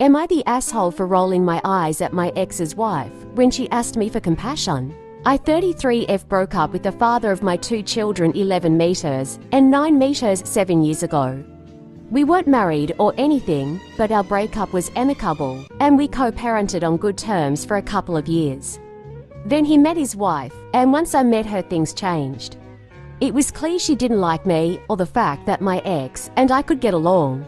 Am I the asshole for rolling my eyes at my ex's wife when she asked me for compassion? I 33F broke up with the father of my 2 children 11 meters and 9 meters 7 years ago. We weren't married or anything, but our breakup was amicable and we co-parented on good terms for a couple of years. Then he met his wife, and once I met her, things changed. It was clear she didn't like me or the fact that my ex and I could get along.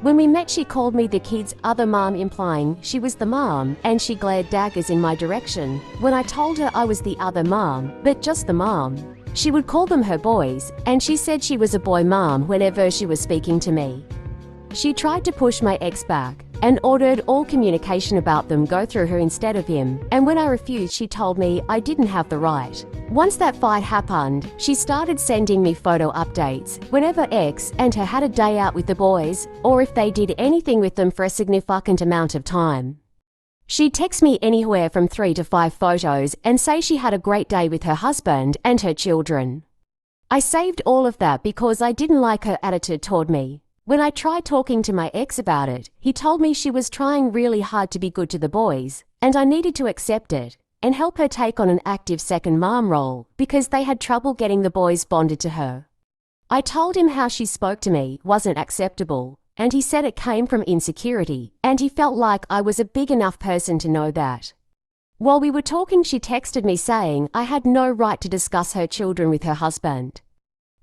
When we met, she called me the kid's other mom, implying she was the mom, and she glared daggers in my direction when I told her I was the other mom, but just the mom. She would call them her boys, and she said she was a boy mom whenever she was speaking to me. She tried to push my ex back and ordered all communication about them go through her instead of him, and when I refused, she told me I didn't have the right. Once that fight happened, she started sending me photo updates whenever ex and her had a day out with the boys, or if they did anything with them for a significant amount of time. She'd text me anywhere from 3 to 5 photos and say she had a great day with her husband and her children. I saved all of that because I didn't like her attitude toward me. When I tried talking to my ex about it, he told me she was trying really hard to be good to the boys, and I needed to accept it and help her take on an active second mom role because they had trouble getting the boys bonded to her. I told him how she spoke to me wasn't acceptable, and he said it came from insecurity, and he felt like I was a big enough person to know that. While we were talking, she texted me saying I had no right to discuss her children with her husband.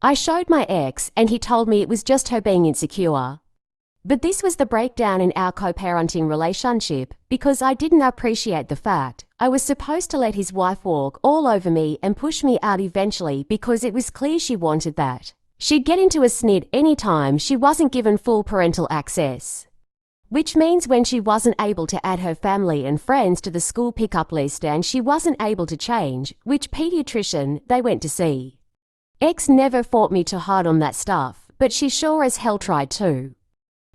I showed my ex, and he told me it was just her being insecure. But this was the breakdown in our co-parenting relationship because I didn't appreciate the fact I was supposed to let his wife walk all over me and push me out eventually because it was clear she wanted that. She'd get into a snit anytime she wasn't given full parental access. Which means when she wasn't able to add her family and friends to the school pickup list and she wasn't able to change which pediatrician they went to see. Ex never fought me too hard on that stuff, but she sure as hell tried to.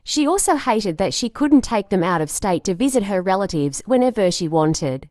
She also hated that she couldn't take them out of state to visit her relatives whenever she wanted.